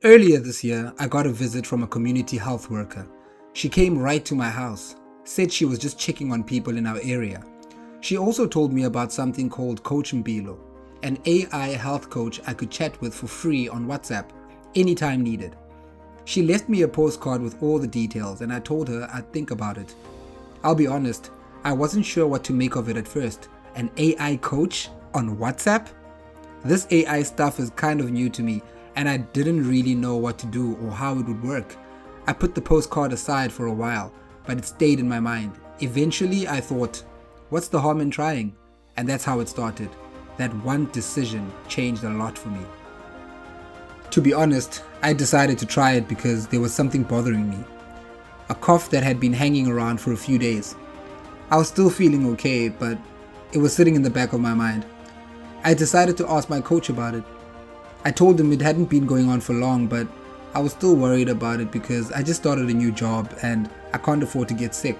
Earlier this year, I got a visit from a community health worker. She came right to my house, said she was just checking on people in our area. She also told me about something called Coach Mpilo, an AI health coach I could chat with for free on WhatsApp anytime needed. She left me a postcard with all the details and I told her I'd think about it. I'll be honest, I wasn't sure what to make of it at first. An AI coach on WhatsApp? This AI stuff is kind of new to me and I didn't really know what to do or how it would work. I put the postcard aside for a while, but it stayed in my mind. Eventually I thought, what's the harm in trying? And that's how it started. That one decision changed a lot for me. To be honest, I decided to try it because there was something bothering me. A cough that had been hanging around for a few days. I was still feeling okay, but it was sitting in the back of my mind. I decided to ask my coach about it. I told him it hadn't been going on for long, but I was still worried about it because I just started a new job and I can't afford to get sick.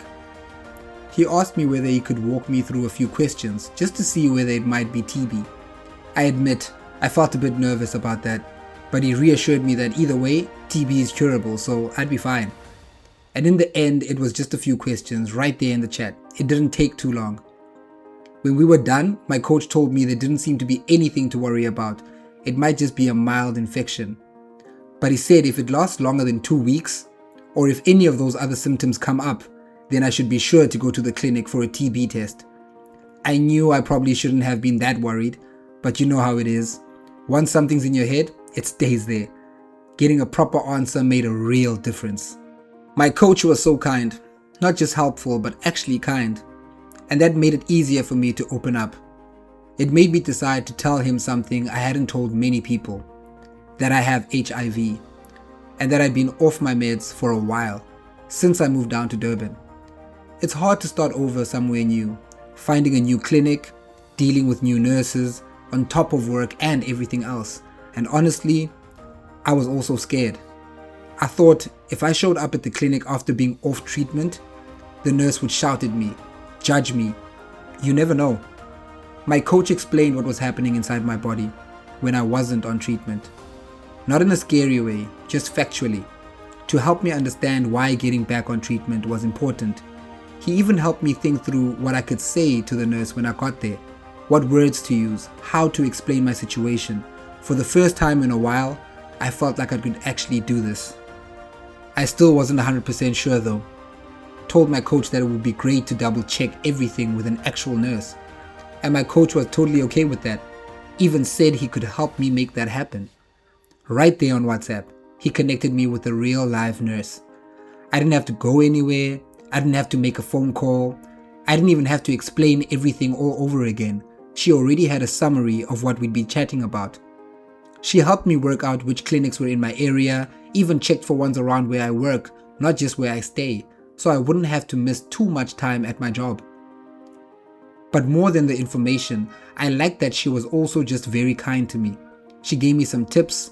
He asked me whether he could walk me through a few questions just to see whether it might be TB. I admit, I felt a bit nervous about that, but he reassured me that either way, TB is curable, so I'd be fine. And in the end, it was just a few questions right there in the chat. It didn't take too long. When we were done, my coach told me there didn't seem to be anything to worry about. It might just be a mild infection. But he said if it lasts longer than 2 weeks, or if any of those other symptoms come up, then I should be sure to go to the clinic for a TB test. I knew I probably shouldn't have been that worried, but you know how it is. Once something's in your head, it stays there. Getting a proper answer made a real difference. My coach was so kind, not just helpful, but actually kind. And that made it easier for me to open up. It made me decide to tell him something I hadn't told many people, that I have HIV, and that I'd been off my meds for a while, since I moved down to Durban. It's hard to start over somewhere new, finding a new clinic, dealing with new nurses, on top of work and everything else. And honestly, I was also scared. I thought if I showed up at the clinic after being off treatment, the nurse would shout at me, judge me. You never know. My coach explained what was happening inside my body when I wasn't on treatment. Not in a scary way, just factually, to help me understand why getting back on treatment was important. He even helped me think through what I could say to the nurse when I got there, what words to use, how to explain my situation. For the first time in a while, I felt like I could actually do this. I still wasn't 100% sure though. Told my coach that it would be great to double check everything with an actual nurse. And my coach was totally okay with that. Even said he could help me make that happen. Right there on WhatsApp, he connected me with a real live nurse. I didn't have to go anywhere. I didn't have to make a phone call. I didn't even have to explain everything all over again. She already had a summary of what we'd be chatting about. She helped me work out which clinics were in my area, even checked for ones around where I work, not just where I stay, so I wouldn't have to miss too much time at my job. But more than the information, I liked that she was also just very kind to me. She gave me some tips,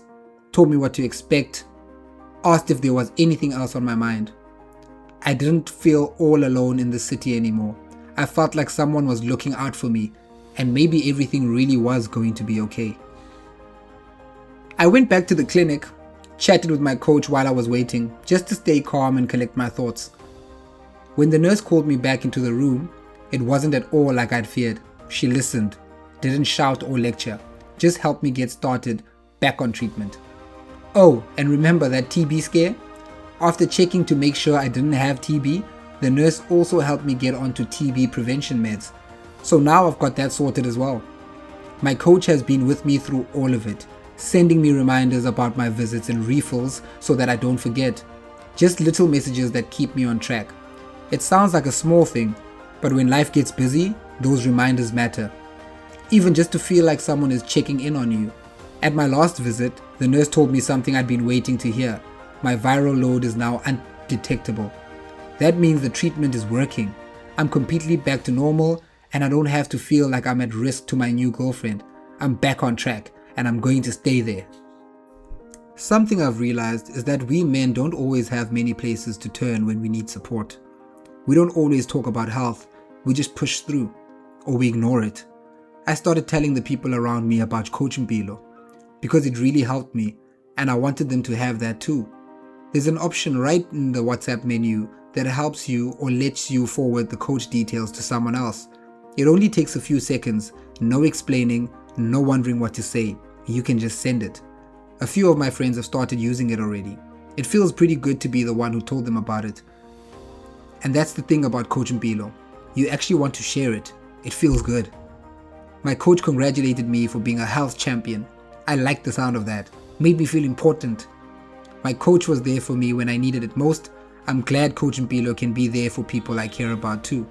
told me what to expect, asked if there was anything else on my mind. I didn't feel all alone in the city anymore. I felt like someone was looking out for me, and maybe everything really was going to be okay. I went back to the clinic, chatted with my coach while I was waiting, just to stay calm and collect my thoughts. When the nurse called me back into the room, it wasn't at all like I'd feared. She listened, didn't shout or lecture, just helped me get started back on treatment. Oh, and remember that TB scare? After checking to make sure I didn't have TB, the nurse also helped me get onto TB prevention meds. So now I've got that sorted as well. My coach has been with me through all of it, sending me reminders about my visits and refills so that I don't forget. Just little messages that keep me on track. It sounds like a small thing, but when life gets busy, those reminders matter. Even just to feel like someone is checking in on you. At my last visit, the nurse told me something I'd been waiting to hear. My viral load is now undetectable. That means the treatment is working. I'm completely back to normal and I don't have to feel like I'm at risk to my new girlfriend. I'm back on track and I'm going to stay there. Something I've realized is that we men don't always have many places to turn when we need support. We don't always talk about health, we just push through, or we ignore it. I started telling the people around me about Coach Mpilo because it really helped me. and I wanted them to have that too. There's an option right in the WhatsApp menu that helps you or lets you forward the coach details to someone else. It only takes a few seconds, no explaining, no wondering what to say. You can just send it. A few of my friends have started using it already. It feels pretty good to be the one who told them about it. And that's the thing about Coach Mpilo. You actually want to share it. It feels good. My coach congratulated me for being a health champion. I liked the sound of that. Made me feel important. My coach was there for me when I needed it most. I'm glad Coach Mpilo can be there for people I care about too.